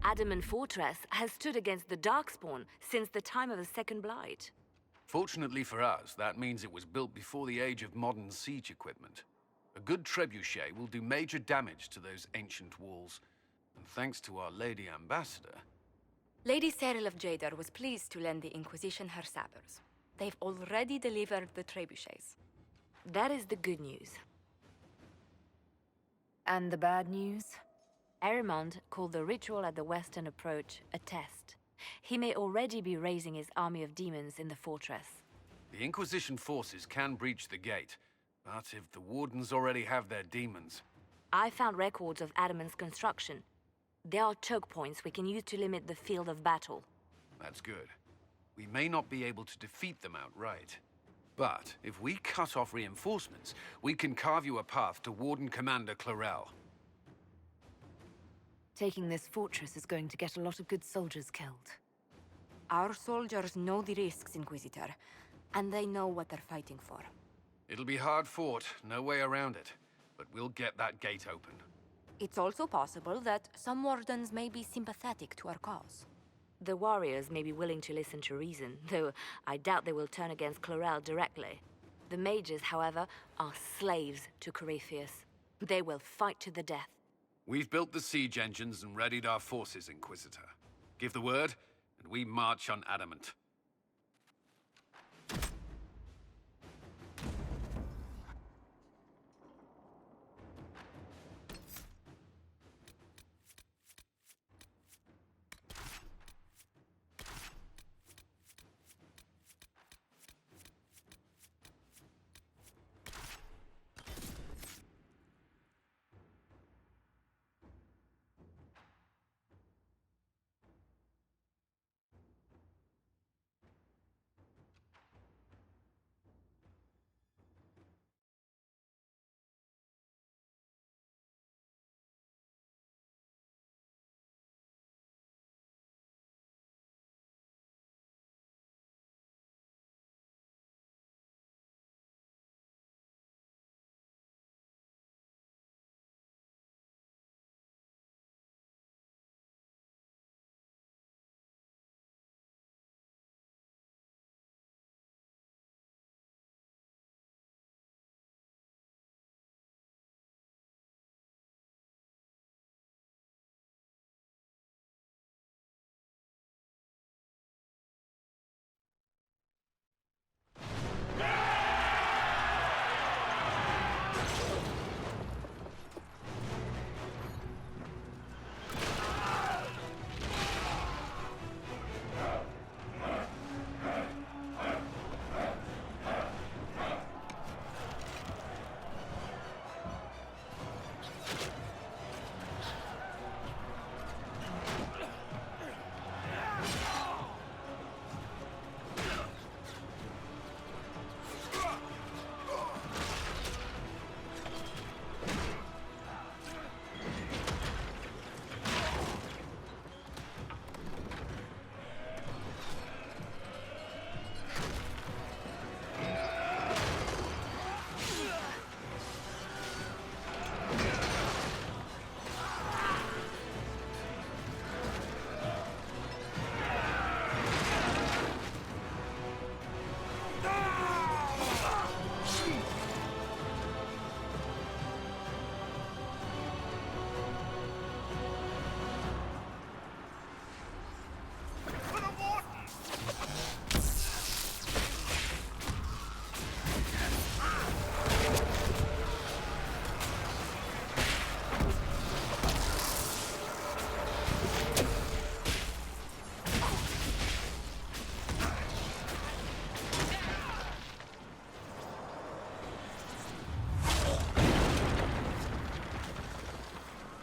Adamant Fortress has stood against the Darkspawn since the time of the Second Blight. Fortunately for us, that means it was built before the age of modern siege equipment. A good trebuchet will do major damage to those ancient walls. And thanks to our Lady Ambassador... Lady Cyril of Jadar was pleased to lend the Inquisition her sabers. They've already delivered the trebuchets. That is the good news. And the bad news? Erimond called the ritual at the western approach a test. He may already be raising his army of demons in the fortress. The Inquisition forces can breach the gate, but if the Wardens already have their demons... I found records of Adamant's construction. There are choke points we can use to limit the field of battle. That's good. We may not be able to defeat them outright. But if we cut off reinforcements, we can carve you a path to Warden Commander Clarel. Taking this fortress is going to get a lot of good soldiers killed. Our soldiers know the risks, Inquisitor, and they know what they're fighting for. It'll be hard fought, no way around it, but we'll get that gate open. It's also possible that some Wardens may be sympathetic to our cause. The warriors may be willing to listen to reason, though I doubt they will turn against Clarel directly. The mages, however, are slaves to Corypheus. They will fight to the death. We've built the siege engines and readied our forces, Inquisitor. Give the word, and we march on Adamant.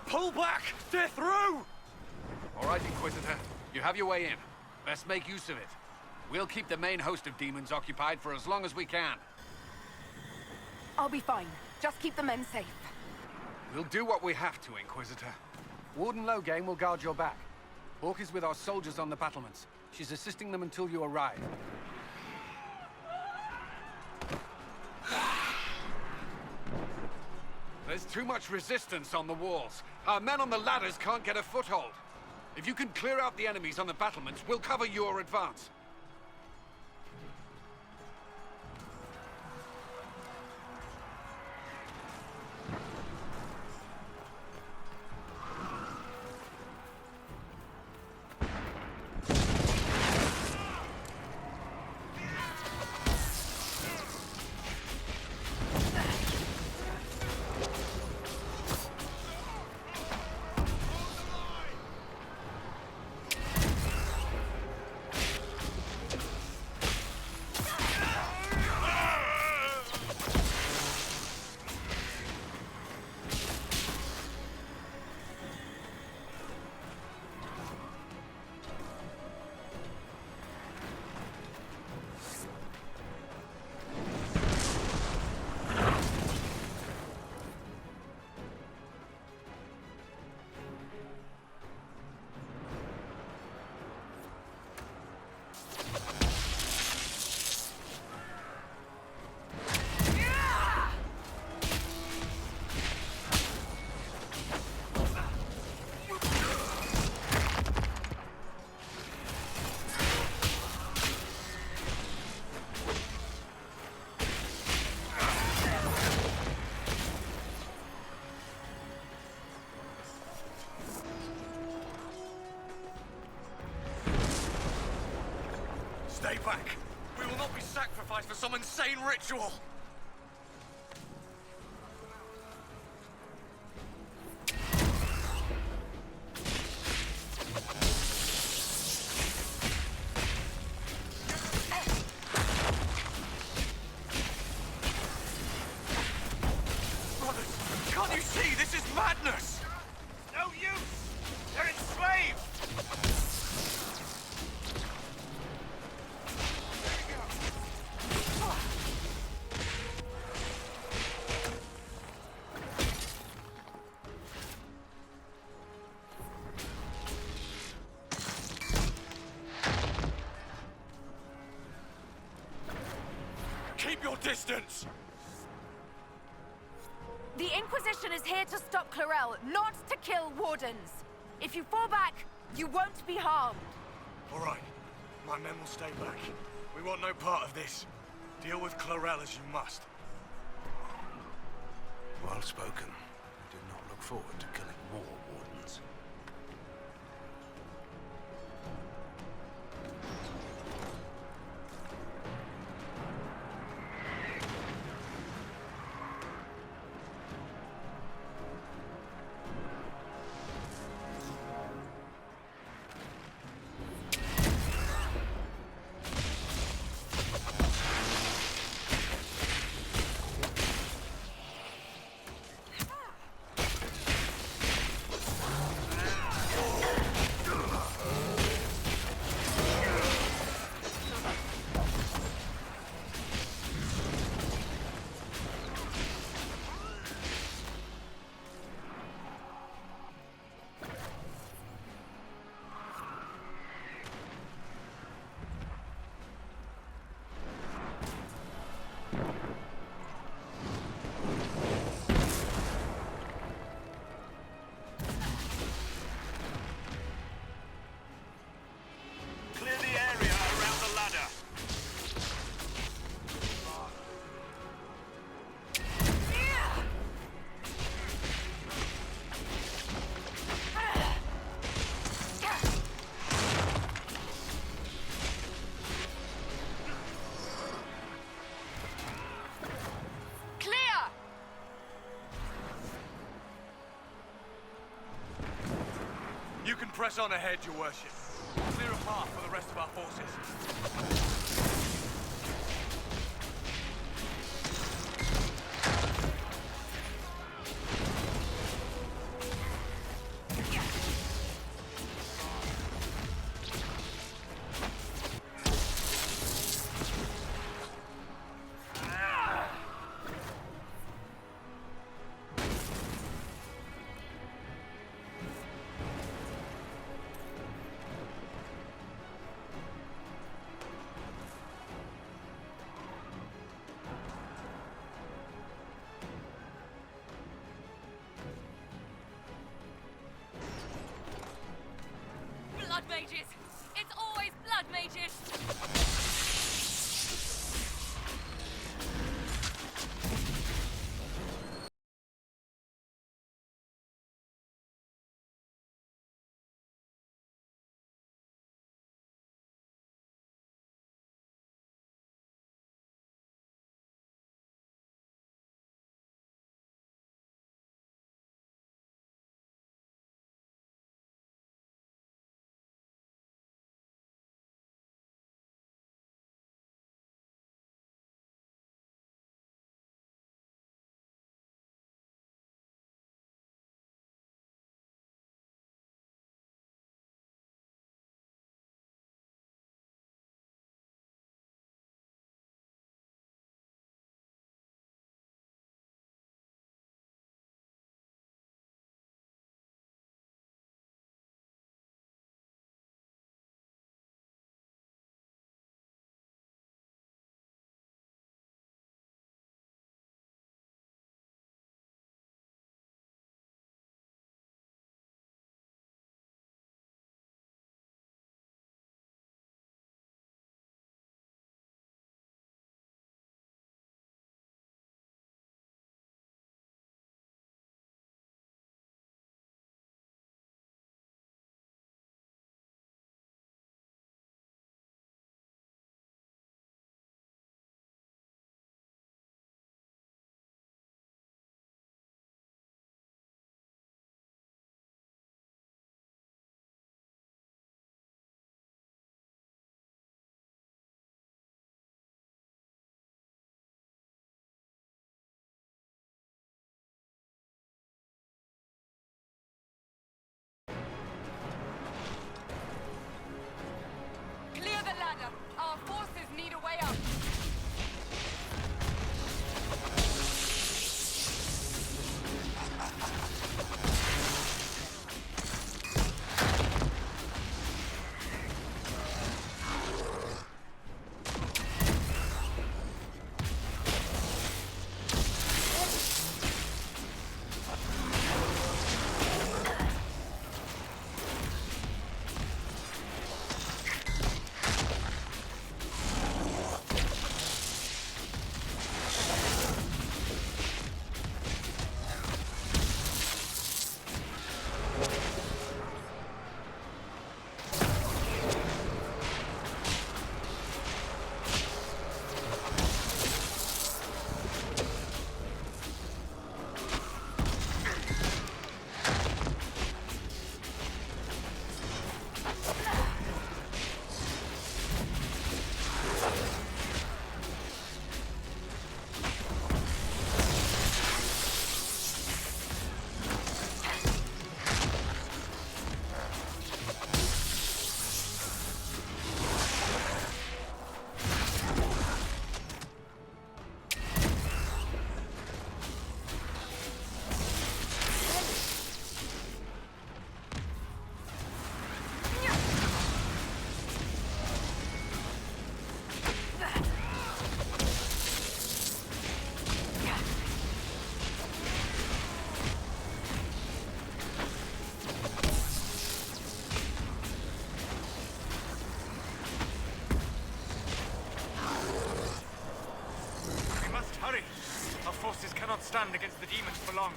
Pull back! They're through! All right, Inquisitor. You have your way in. Best make use of it. We'll keep the main host of demons occupied for as long as we can. I'll be fine. Just keep the men safe. We'll do what we have to, Inquisitor. Warden Loghain will guard your back. Hawke is with our soldiers on the battlements. She's assisting them until you arrive. There's too much resistance on the walls. Our men on the ladders can't get a foothold. If you can clear out the enemies on the battlements, we'll cover your advance. Stay back. We will not be sacrificed for some insane ritual. Brothers, can't you see? This is madness! No use! They're enslaved! Keep your distance! The Inquisition is here to stop Clarel, not to kill Wardens. If you fall back, you won't be harmed. All right. My men will stay back. We want no part of this. Deal with Clarel as you must. Well spoken. I do not look forward to killing more Wardens. Clear the area around the ladder. Clear! You can press on ahead, Your Worship. Clear a path for the rest of our forces. stand against the demons for long.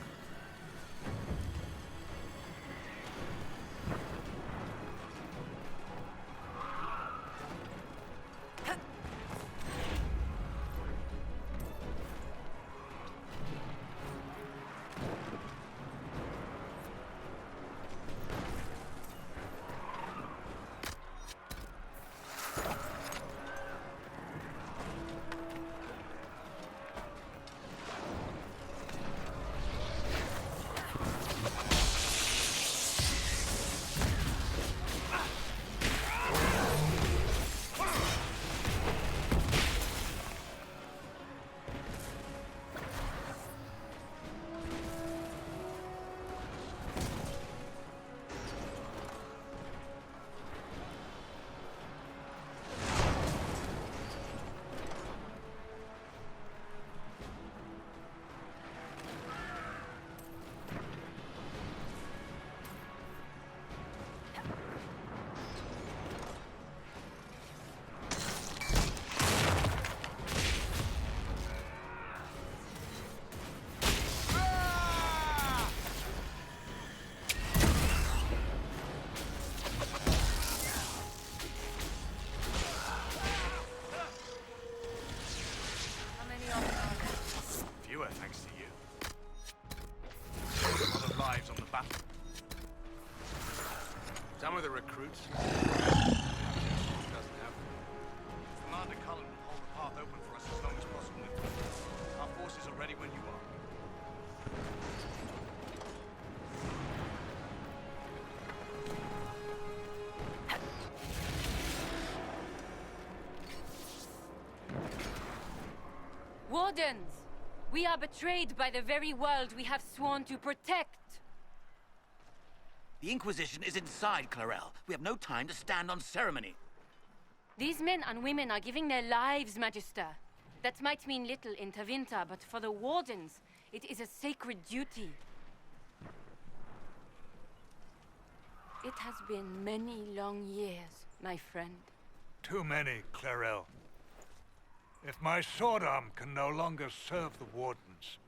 Fewer, thanks to you. A lot of lives on the battle. Done with the recruits. Commander Cullen will hold the path open for us as long as possible. Our forces are ready when you are. Wardens! We are betrayed by the very world we have sworn to protect. The Inquisition is inside, Clarel. We have no time to stand on ceremony. These men and women are giving their lives, Magister. That might mean little in Tevinter, but for the Wardens, it is a sacred duty. It has been many long years, my friend. Too many, Clarel. If my sword arm can no longer serve the Wardens,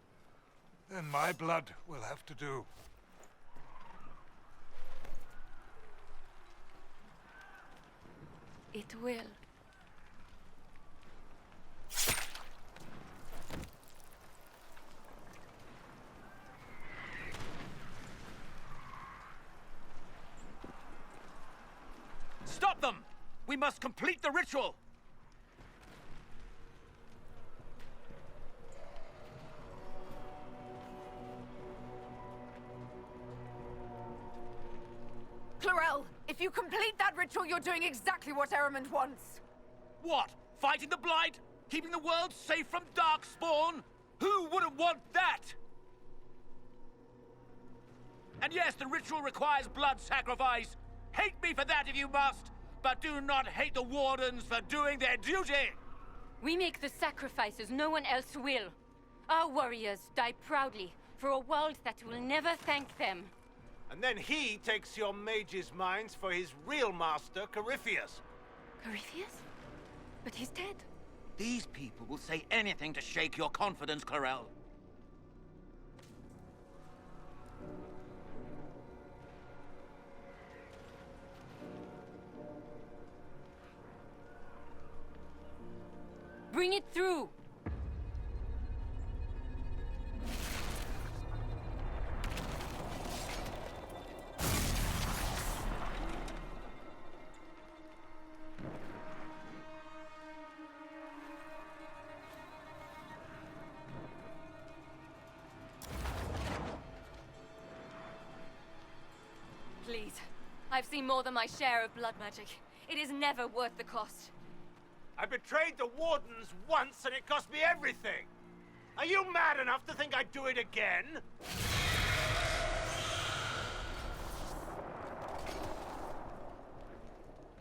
then my blood will have to do. It will. Stop them! We must complete the ritual! Clarel, if you complete that ritual, you're doing exactly what Ehrman wants. What? Fighting the Blight? Keeping the world safe from Darkspawn? Who wouldn't want that? And yes, the ritual requires blood sacrifice. Hate me for that if you must, but do not hate the Wardens for doing their duty! We make the sacrifices no one else will. Our warriors die proudly for a world that will never thank them. And then he takes your mage's minds for his real master, Corypheus. Corypheus? But he's dead. These people will say anything to shake your confidence, Clarel. Bring it through! Please. I've seen more than my share of blood magic. It is never worth the cost. I betrayed the Wardens once and it cost me everything. Are you mad enough to think I'd do it again?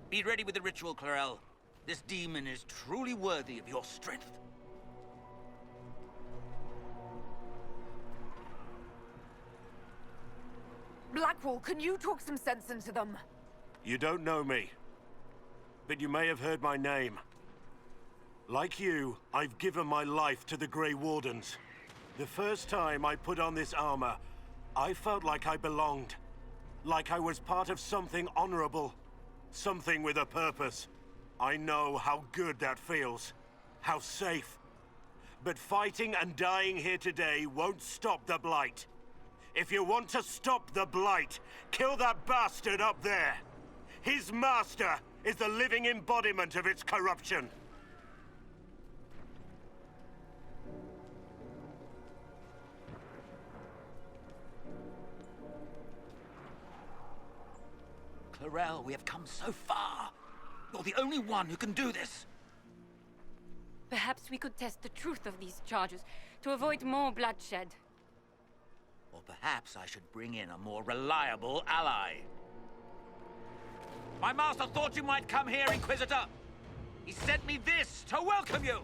Be ready with the ritual, Clarel. This demon is truly worthy of your strength. Blackwall, can you talk some sense into them? You don't know me, but you may have heard my name. Like you, I've given my life to the Grey Wardens. The first time I put on this armor, I felt like I belonged. Like I was part of something honorable. Something with a purpose. I know how good that feels. How safe. But fighting and dying here today won't stop the Blight. If you want to stop the Blight, kill that bastard up there. His master is the living embodiment of its corruption. Clarel, we have come so far. You're the only one who can do this. Perhaps we could test the truth of these charges to avoid more bloodshed. Or perhaps I should bring in a more reliable ally. My master thought you might come here, Inquisitor. He sent me this to welcome you.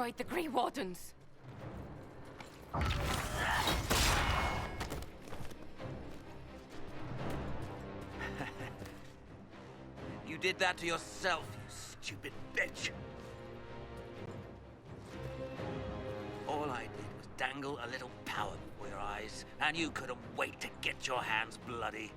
destroyed the Grey Wardens. You did that to yourself, you stupid bitch. All I did was dangle a little power before your eyes, and you couldn't wait to get your hands bloody.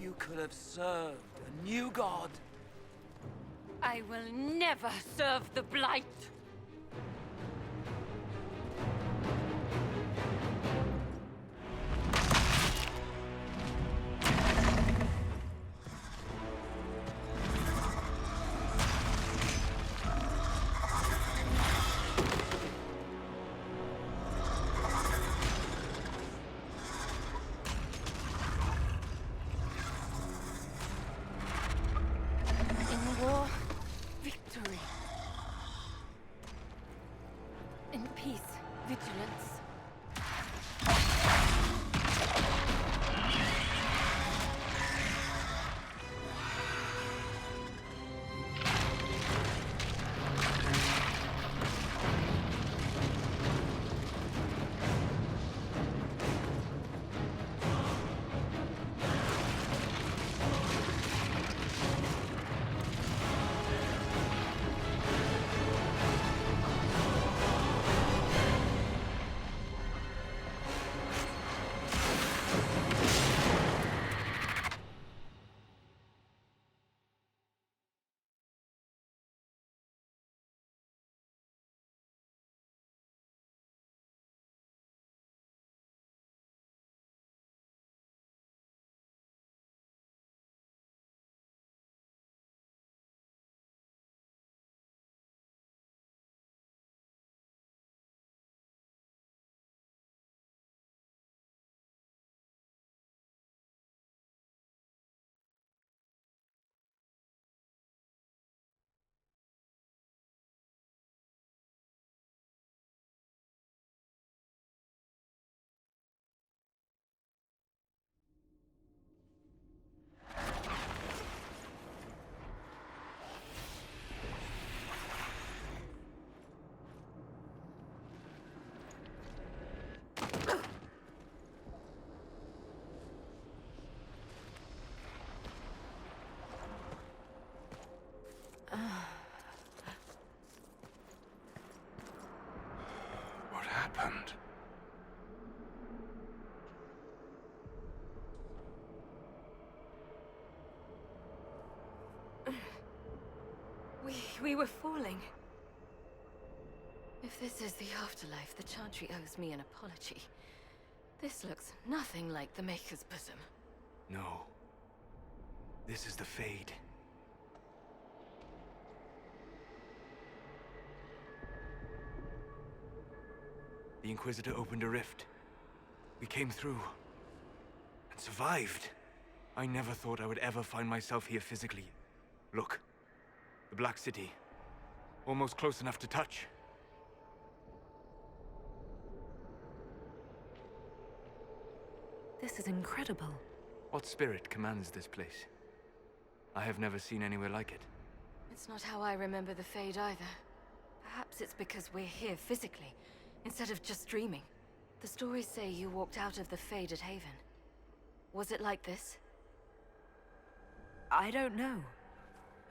You could have served a new god. I will never serve the Blight. In war, victory. In peace, vigilance. What happened? We were falling. If this is the afterlife, the Chantry owes me an apology. This looks nothing like the Maker's bosom. No. This is the Fade. The Inquisitor opened a rift. We came through. And survived. I never thought I would ever find myself here physically. Look. The Black City. Almost close enough to touch. This is incredible. What spirit commands this place? I have never seen anywhere like it. It's not how I remember the Fade either. Perhaps it's because we're here physically, instead of just dreaming. The stories say you walked out of the Fade at Haven. Was it like this? I don't know.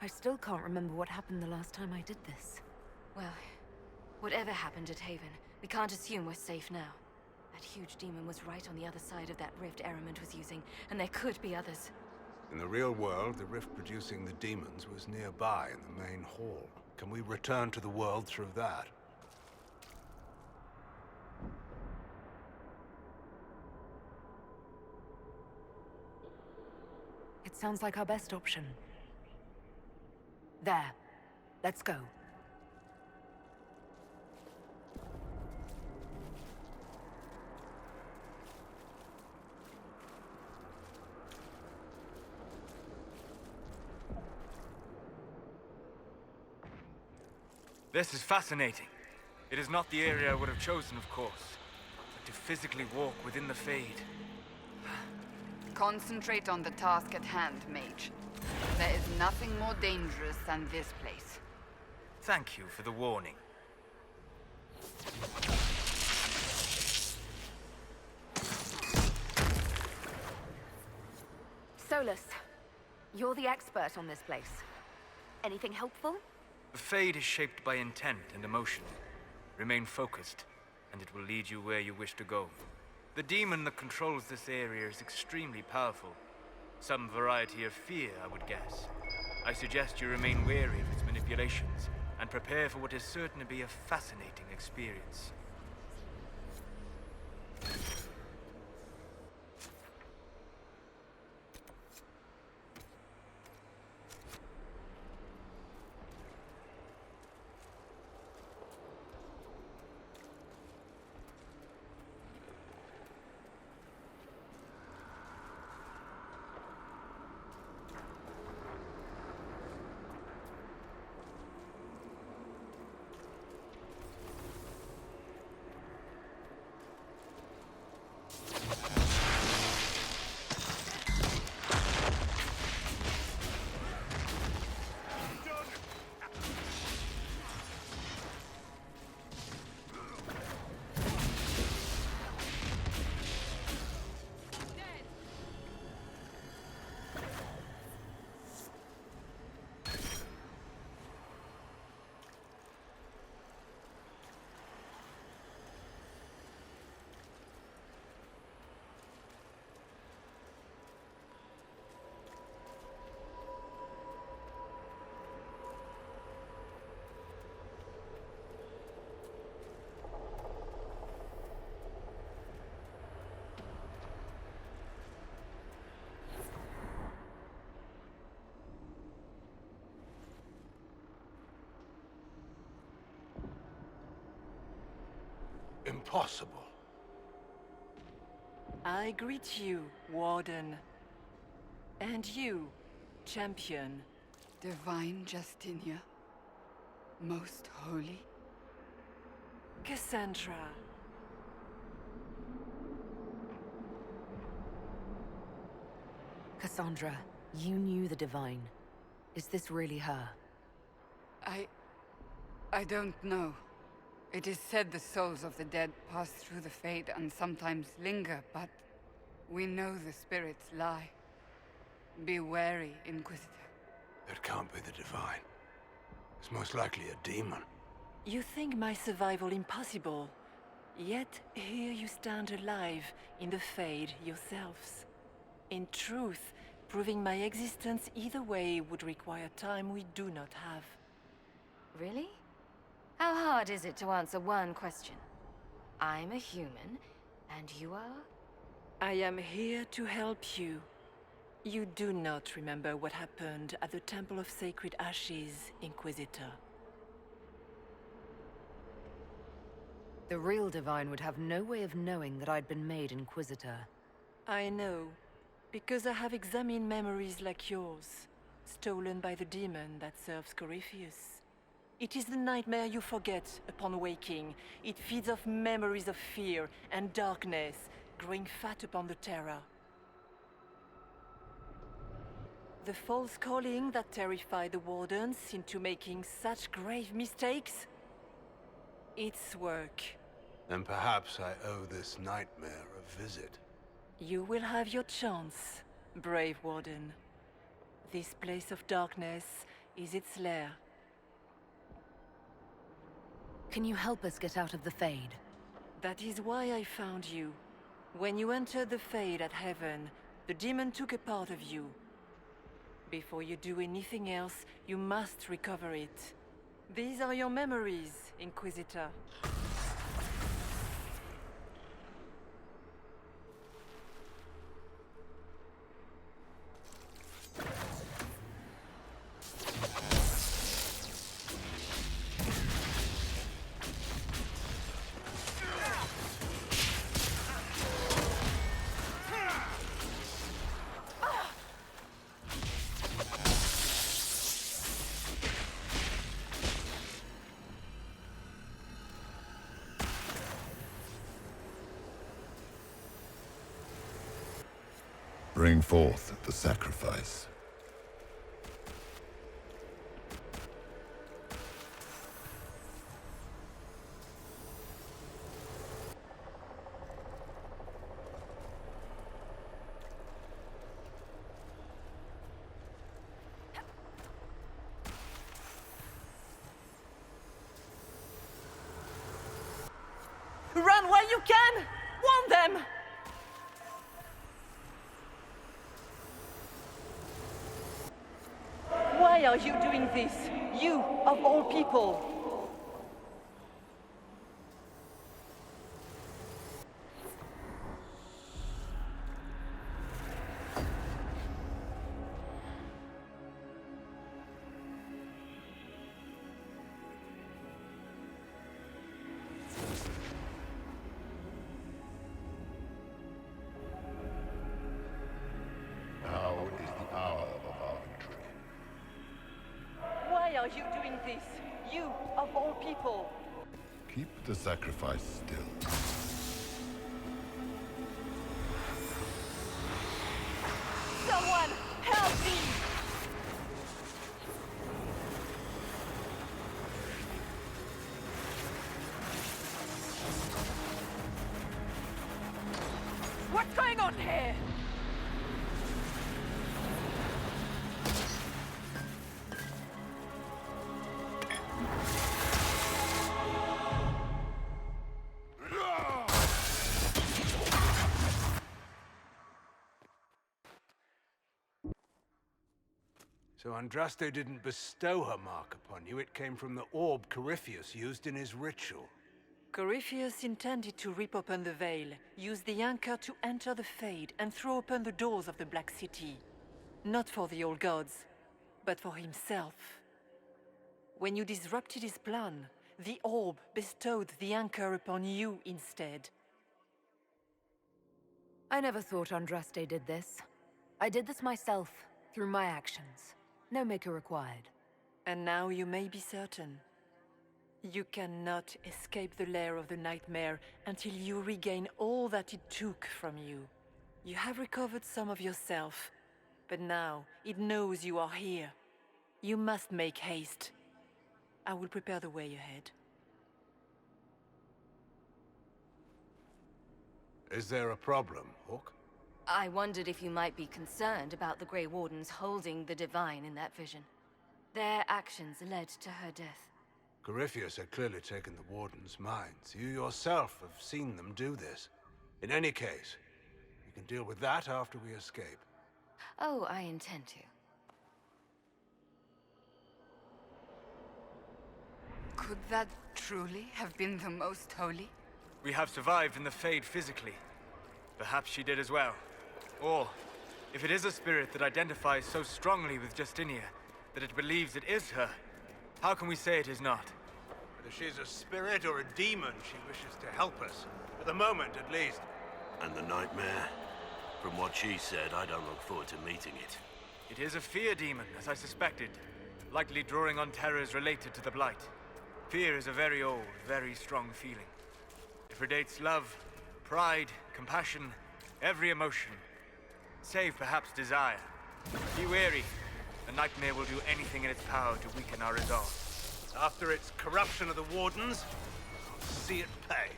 I still can't remember what happened the last time I did this. Well, whatever happened at Haven, we can't assume we're safe now. That huge demon was right on the other side of that rift Eramond was using, and there could be others. In the real world, the rift producing the demons was nearby in the main hall. Can we return to the world through that? It sounds like our best option. There. Let's go. This is fascinating. It is not the area I would have chosen, of course, but to physically walk within the Fade. Concentrate on the task at hand, Mage. There is nothing more dangerous than this place. Thank you for the warning. Solus, you're the expert on this place. Anything helpful? The Fade is shaped by intent and emotion. Remain focused, and it will lead you where you wish to go. The demon that controls this area is extremely powerful. Some variety of fear, I would guess. I suggest you remain wary of its manipulations, and prepare for what is certain to be a fascinating experience. Impossible. I greet you, Warden. And you, Champion. Divine Justinia. Most holy. Cassandra. Cassandra, you knew the Divine. Is this really her? I don't know. It is said the souls of the dead pass through the Fade and sometimes linger, but we know the spirits lie. Be wary, Inquisitor. It can't be the Divine. It's most likely a demon. You think my survival impossible, yet here you stand alive in the Fade yourselves. In truth, proving my existence either way would require time we do not have. Really? How hard is it to answer one question? I'm a human, and you are? I am here to help you. You do not remember what happened at the Temple of Sacred Ashes, Inquisitor. The real Divine would have no way of knowing that I'd been made Inquisitor. I know, because I have examined memories like yours, stolen by the demon that serves Corypheus. It is the nightmare you forget upon waking. It feeds off memories of fear and darkness, growing fat upon the terror. The false calling that terrified the Wardens into making such grave mistakes? Its work. And perhaps I owe this nightmare a visit. You will have your chance, brave Warden. This place of darkness is its lair. Can you help us get out of the Fade? That is why I found you. When you entered the Fade at Heaven, the demon took a part of you. Before you do anything else, you must recover it. These are your memories, Inquisitor. Bring forth the sacrifice. Run while you can! Warn them! Why are you doing this? You, of all people! Now is the hour of our victory. Why are you doing this? You, of all people! Keep the sacrifice still. Someone, help me! What's going on here? So Andraste didn't bestow her mark upon you. It came from the orb Corypheus used in his ritual. Corypheus intended to rip open the veil, use the anchor to enter the Fade, and throw open the doors of the Black City. Not for the old gods, but for himself. When you disrupted his plan, the orb bestowed the anchor upon you instead. I never thought Andraste did this. I did this myself, through my actions. No maker required. And now you may be certain. You cannot escape the lair of the nightmare until you regain all that it took from you. You have recovered some of yourself, but now it knows you are here. You must make haste. I will prepare the way ahead. Is there a problem, Hawke? I wondered if you might be concerned about the Grey Wardens holding the Divine in that vision. Their actions led to her death. Corypheus had clearly taken the Warden's minds. You yourself have seen them do this. In any case, we can deal with that after we escape. Oh, I intend to. Could that truly have been the Most Holy? We have survived in the Fade physically. Perhaps she did as well. Or, if it is a spirit that identifies so strongly with Justinia that it believes it is her, how can we say it is not? Whether she's a spirit or a demon, she wishes to help us. For the moment, at least. And the nightmare? From what she said, I don't look forward to meeting it. It is a fear demon, as I suspected, likely drawing on terrors related to the Blight. Fear is a very old, very strong feeling. It predates love, pride, compassion, every emotion. Save perhaps desire. Be wary. The nightmare will do anything in its power to weaken our resolve. After its corruption of the Wardens, I'll see it pay.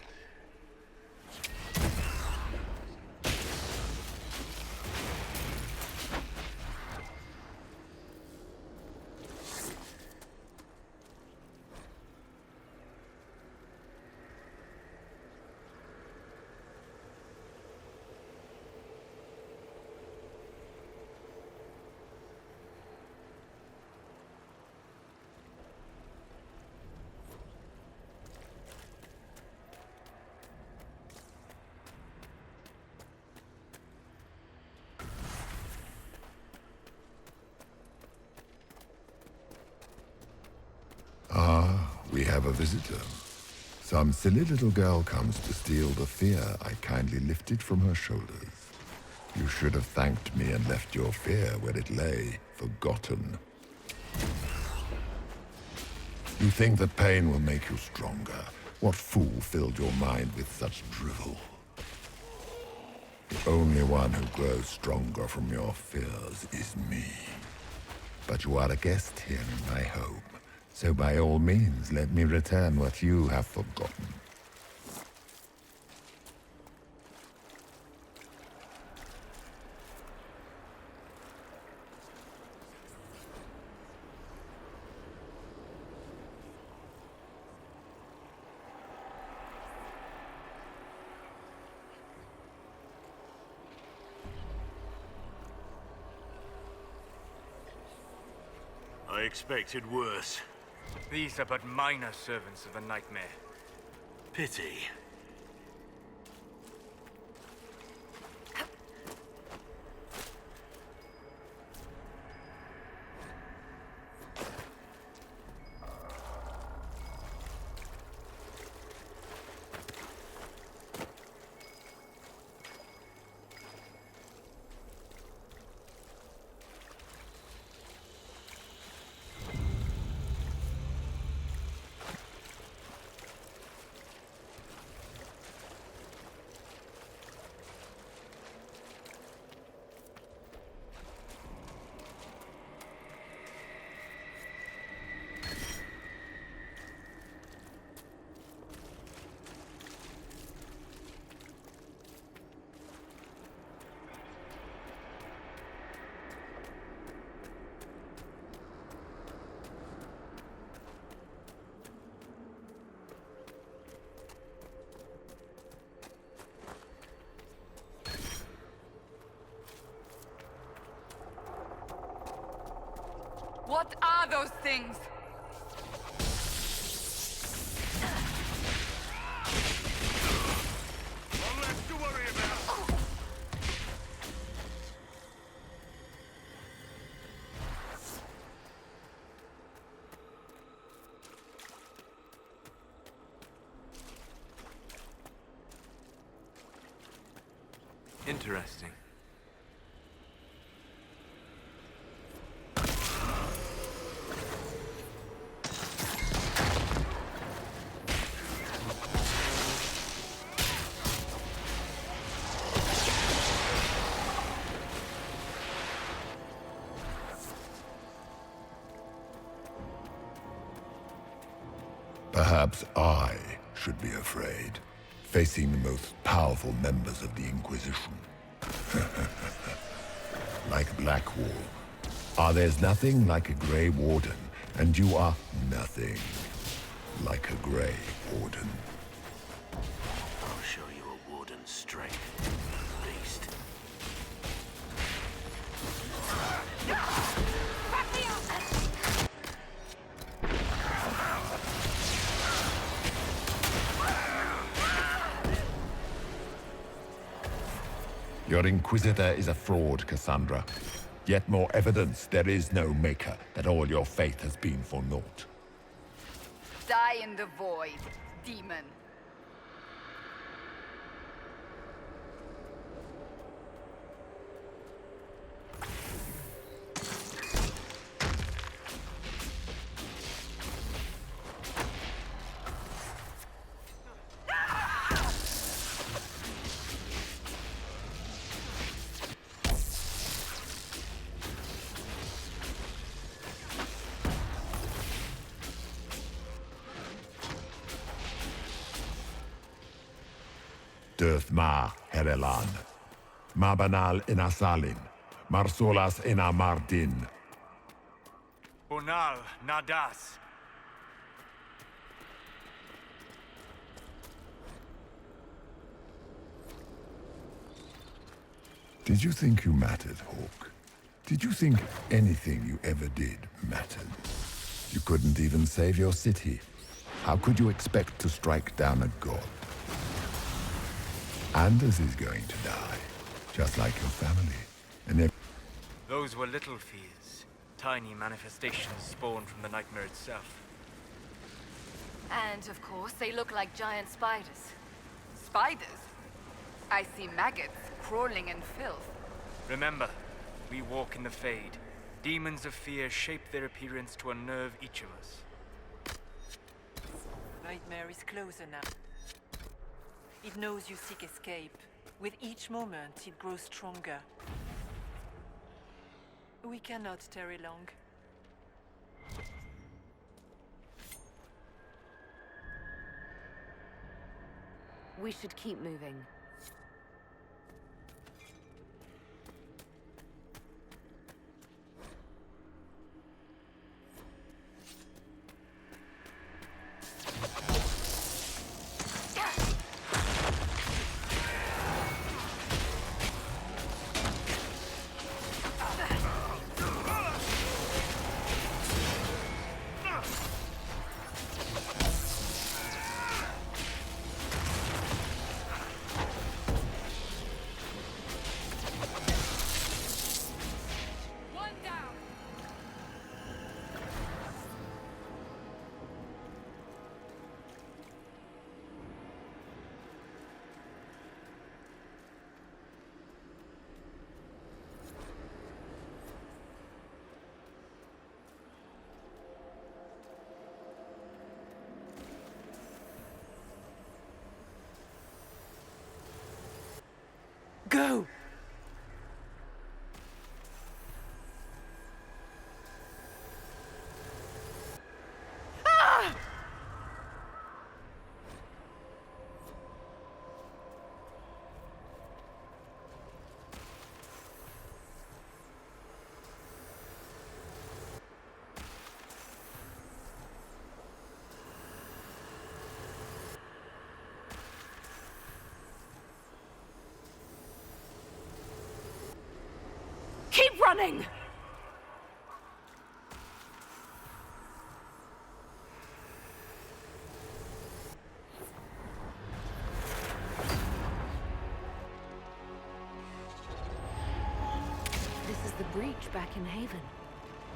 We have a visitor. Some silly little girl comes to steal the fear I kindly lifted from her shoulders. You should have thanked me and left your fear where it lay, forgotten. You think that pain will make you stronger? What fool filled your mind with such drivel? only one who grows stronger from your fears is me. But you are a guest here in my home, so by all means, let me return what you have forgotten. I expected worse. These are but minor servants of the Nightmare. Pity. What are those things? One less to worry about. Interesting. Perhaps I should be afraid, facing the most powerful members of the Inquisition. Like Blackwall. There's nothing like a Grey Warden, and you are nothing like a Grey Warden. I'll show you a warden's strength, at least. Your Inquisitor is a fraud, Cassandra. Yet more evidence there is no Maker, that all your faith has been for naught. Die in the void, demon. Döthmar Herelan, Mabanal Inasalin, Marsolas Inamardin. Bonal Nadas. Did you think you mattered, Hawk? Did you think anything you ever did mattered? You couldn't even save your city. How could you expect to strike down a god? Anders is going to die, just like your family. And Those were little fears. Tiny manifestations spawned from the nightmare itself. And, of course, they look like giant spiders. Spiders? I see maggots crawling in filth. Remember, we walk in the Fade. Demons of fear shape their appearance to unnerve each of us. Nightmare is closer now. It knows you seek escape. With each moment, it grows stronger. We cannot tarry long. We should keep moving. Go! Keep running! This is the breach back in Haven.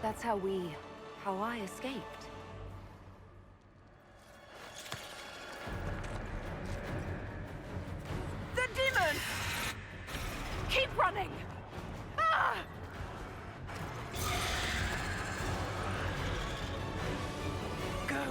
That's how I escaped. The demon! Keep running! Ah! Go!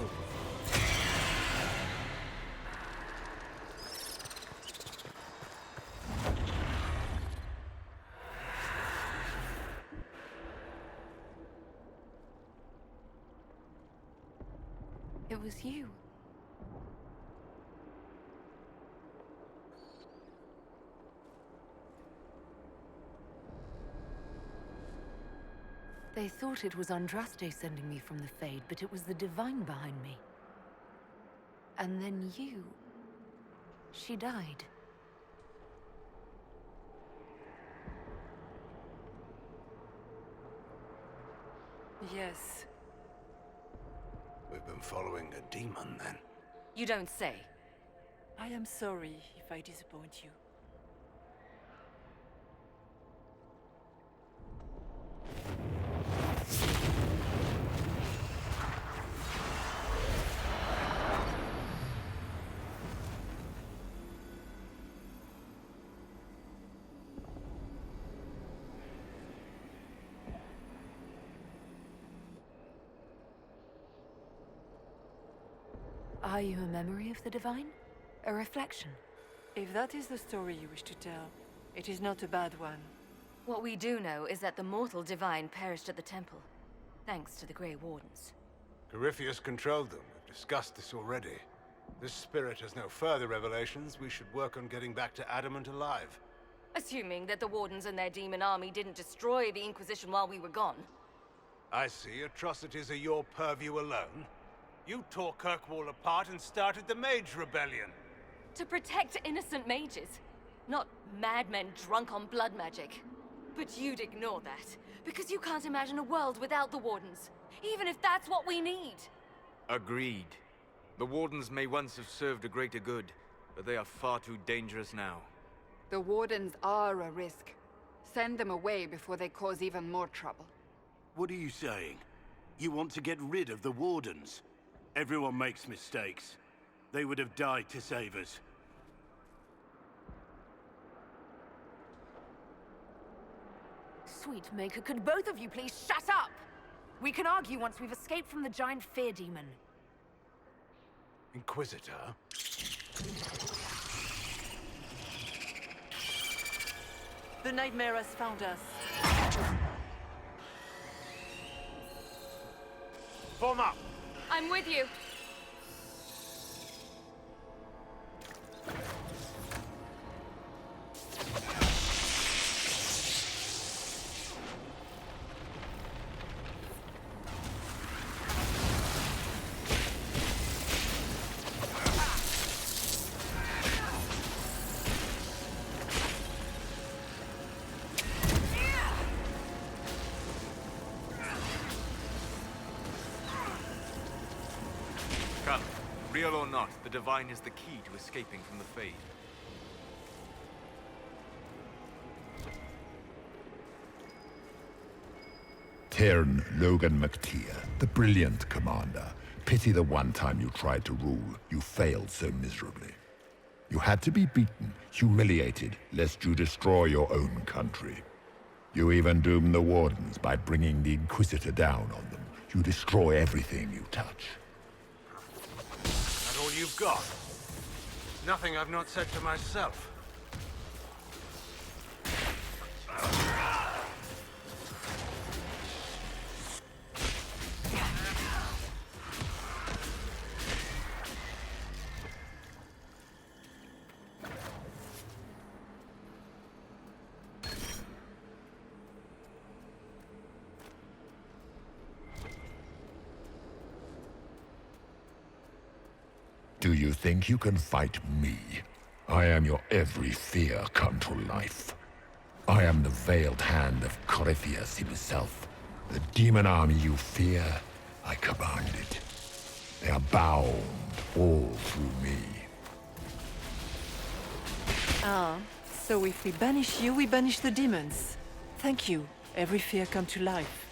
It was you. They thought it was Andraste sending me from the Fade, but it was the Divine behind me. And then you... She died. Yes. We've been following a demon, then. You don't say. I am sorry if I disappoint you. Are you a memory of the Divine? A reflection? If that is the story you wish to tell, it is not a bad one. What we do know is that the mortal Divine perished at the temple, thanks to the Grey Wardens. Corypheus controlled them. We've discussed this already. This spirit has no further revelations. We should work on getting back to Adamant alive. Assuming that the Wardens and their demon army didn't destroy the Inquisition while we were gone. I see. Atrocities are your purview alone. You tore Kirkwall apart and started the Mage Rebellion. To protect innocent mages, not madmen drunk on blood magic. But you'd ignore that, because you can't imagine a world without the Wardens, even if that's what we need. Agreed. The Wardens may once have served a greater good, but they are far too dangerous now. The Wardens are a risk. Send them away before they cause even more trouble. What are you saying? You want to get rid of the Wardens? Everyone makes mistakes. They would have died to save us. Sweet Maker, could both of you please shut up? We can argue once we've escaped from the giant fear demon. Inquisitor? The nightmare has found us. Form up! I'm with you. Come, real or not, the Divine is the key to escaping from the Fade. Tyrn Logan McTeer, the brilliant commander. Pity the one time you tried to rule, you failed so miserably. You had to be beaten, humiliated, lest you destroy your own country. You even doomed the Wardens by bringing the Inquisitor down on them. You destroy everything you touch. That all you've got? Nothing I've not said to myself. Do you think you can fight me? I am your every fear come to life. I am the veiled hand of Corypheus himself. The demon army you fear, I command it. They are bound all through me. Ah, so if we banish you, we banish the demons. Thank you. Every fear come to life.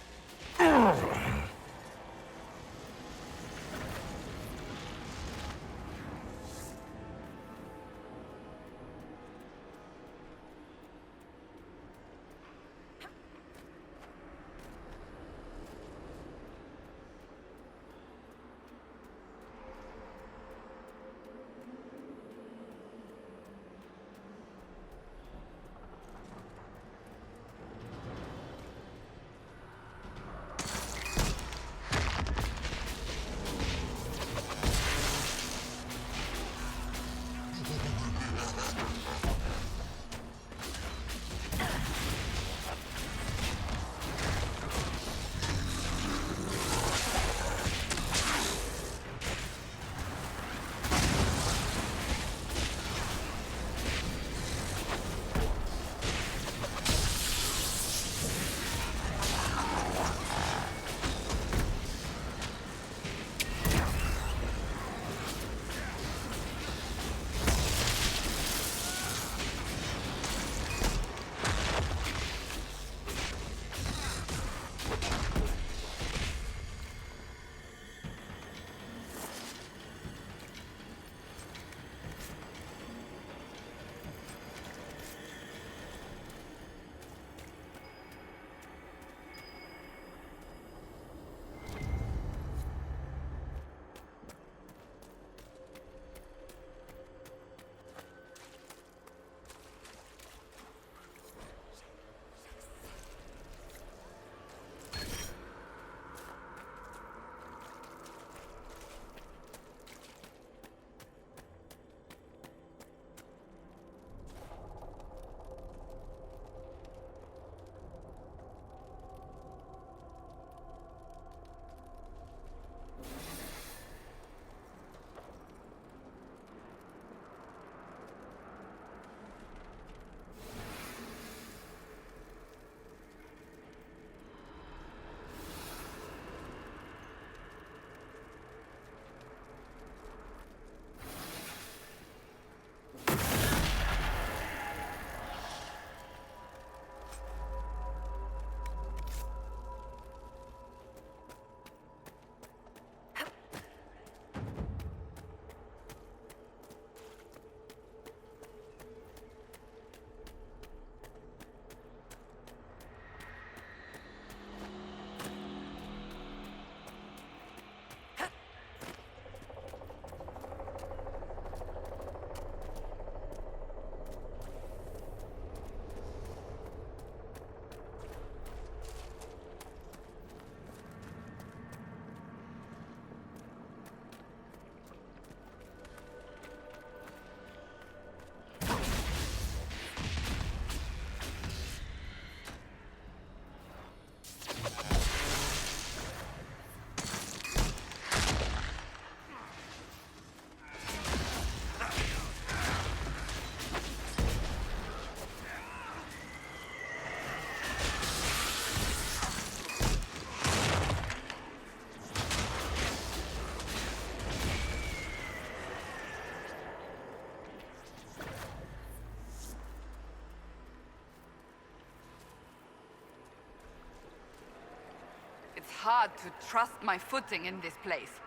hard to trust my footing in this place.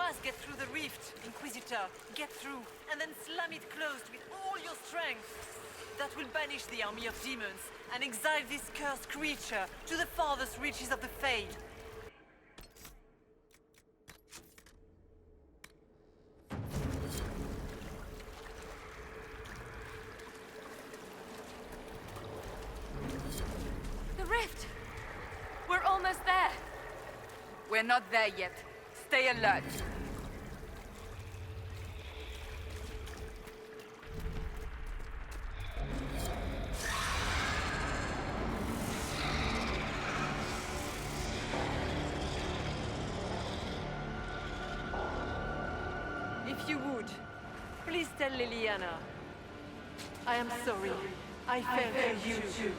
must get through the rift, Inquisitor. Get through, and then slam it closed with all your strength. That will banish the army of demons and exile this cursed creature to the farthest reaches of the Fade. The rift! We're almost there. We're not there yet. Stay alert. If you would, please tell Liliana. I am sorry. I failed you too.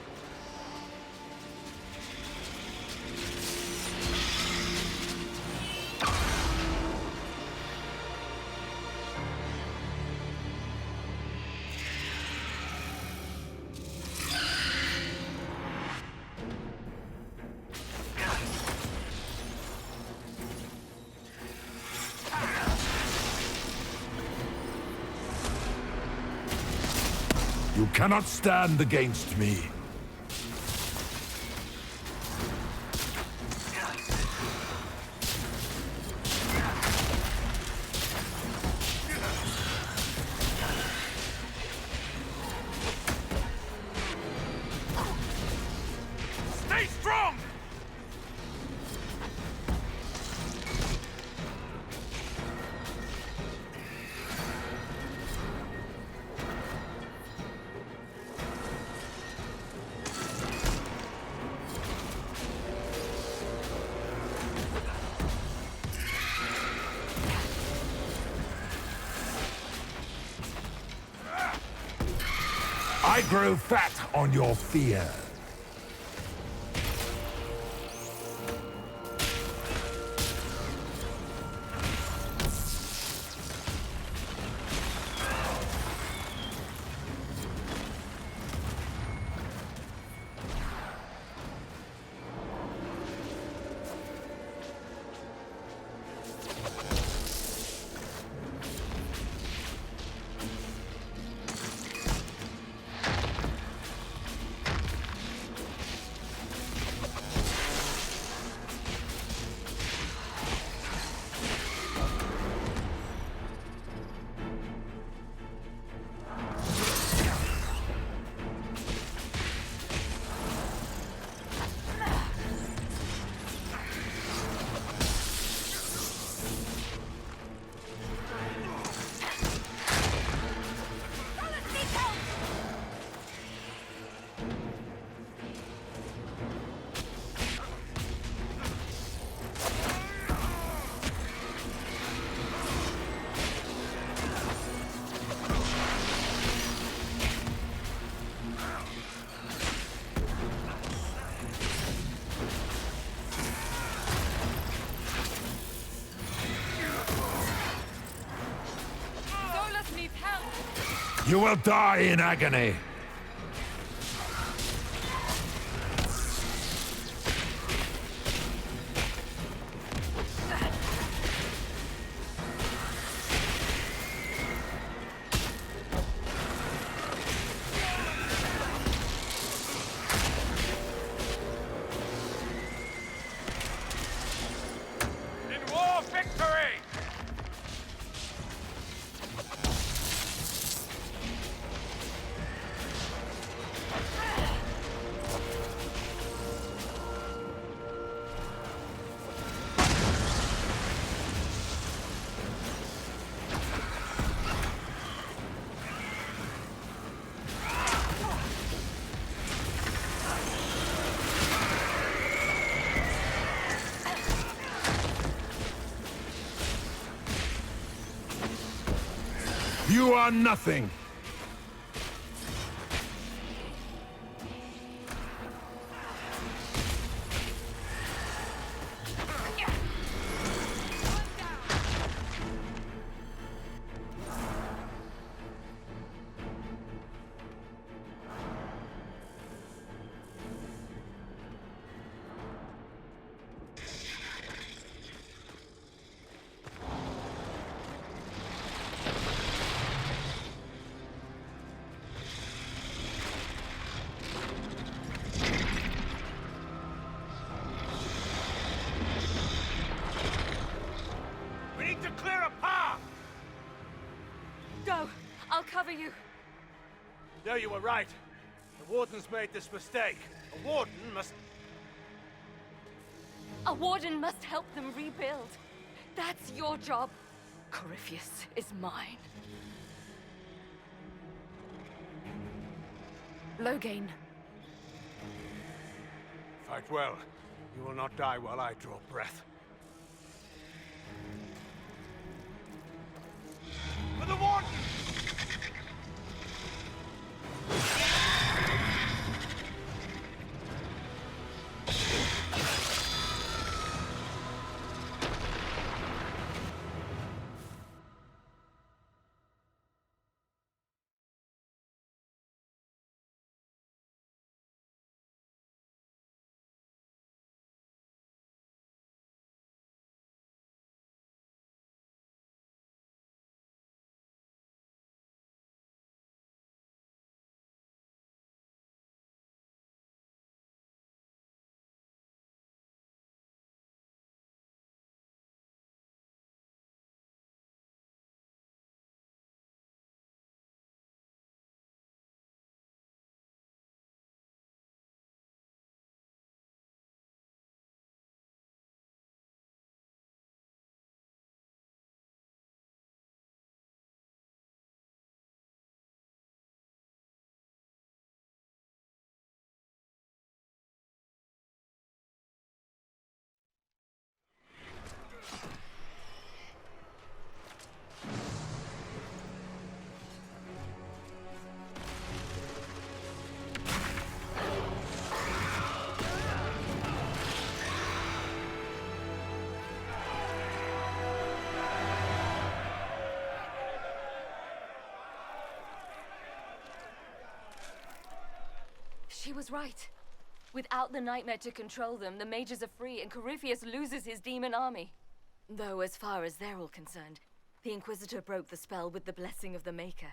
You cannot stand against me. Stay strong! I grow fat on your fear. You will die in agony. In war, victory! You are nothing. know you were right. The Warden's made this mistake. A Warden must... A warden must help them rebuild. That's your job. Corypheus is mine. Loghain. Fight well. You will not die while I draw breath. For the Warden! She was right. Without the Nightmare to control them, the mages are free and Corypheus loses his demon army. Though as far as they're all concerned, the Inquisitor broke the spell with the blessing of the Maker.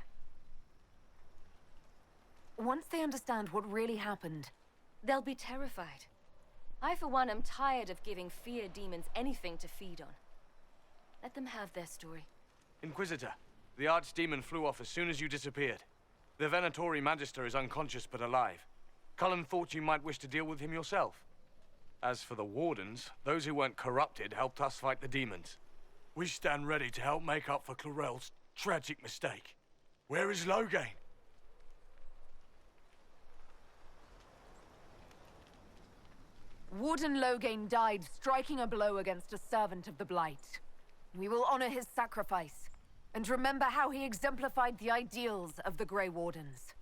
Once they understand what really happened, they'll be terrified. I, for one, am tired of giving fear demons anything to feed on. Let them have their story. Inquisitor, the Archdemon flew off as soon as you disappeared. The Venatori Magister is unconscious but alive. Cullen thought you might wish to deal with him yourself. As for the Wardens, those who weren't corrupted helped us fight the demons. We stand ready to help make up for Clorel's tragic mistake. Where is Loghain? Warden Loghain died striking a blow against a servant of the Blight. We will honor his sacrifice, and remember how he exemplified the ideals of the Grey Wardens,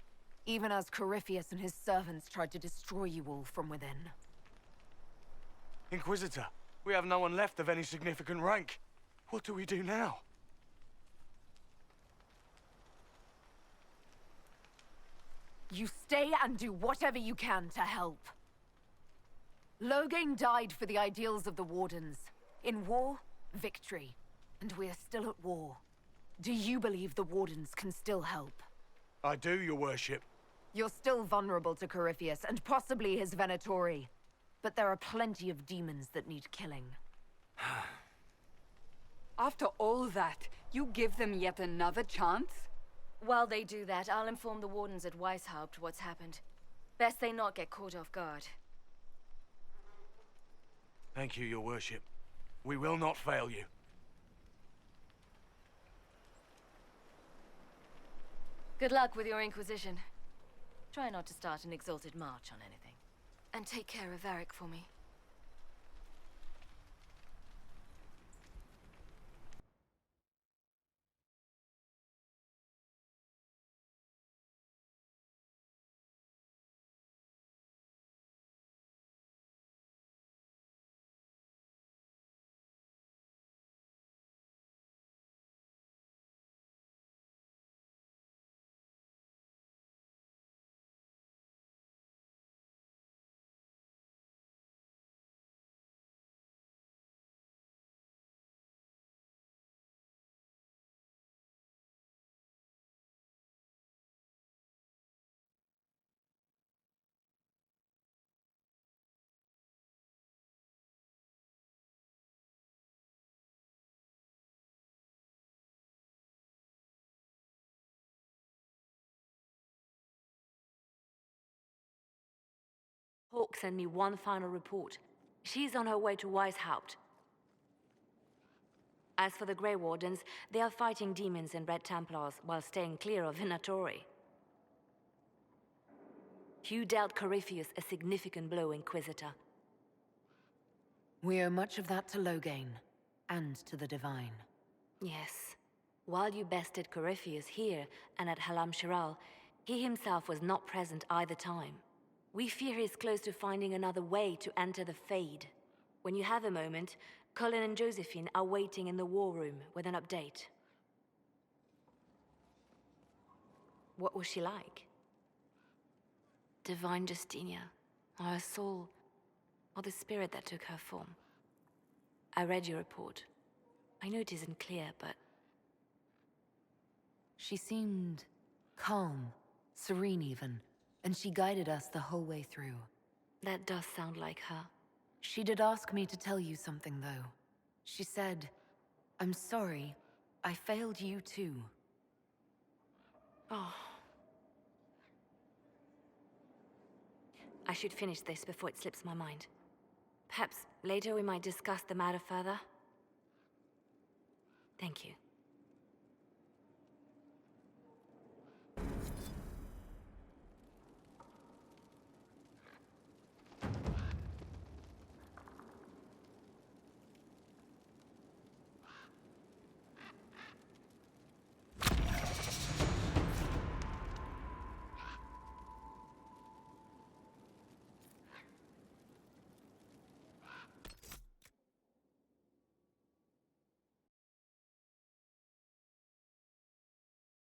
even as Corypheus and his servants tried to destroy you all from within. Inquisitor, we have no one left of any significant rank. What do we do now? You stay and do whatever you can to help. Loghain died for the ideals of the Wardens. In war, victory. And we are still at war. Do you believe the Wardens can still help? I do, your worship. You're still vulnerable to Corypheus, and possibly his Venatori. But there are plenty of demons that need killing. After all that, you give them yet another chance? While they do that, I'll inform the Wardens at Weishaupt what's happened. Best they not get caught off guard. Thank you, your worship. We will not fail you. Good luck with your Inquisition. Try not to start an exalted march on anything. And take care of Varric for me. Hawk sent me one final report. She's on her way to Weishaupt. As for the Grey Wardens, they are fighting demons and Red Templars while staying clear of Venatori. Hugh dealt Corypheus a significant blow, Inquisitor. We owe much of that to Loghain, and to the Divine. Yes. While you bested Corypheus here and at Halam Shiral, he himself was not present either time. We fear he's close to finding another way to enter the Fade. When you have a moment, Colin and Josephine are waiting in the war room with an update. What was she like? Divine Justinia, or her soul, or the spirit that took her form. I read your report. I know it isn't clear, but... She seemed calm, serene even, and she guided us the whole way through. That does sound like her. She did ask me to tell you something, though. She said, "I'm sorry, I failed you too." Oh. I should finish this before it slips my mind. Perhaps later we might discuss the matter further. Thank you.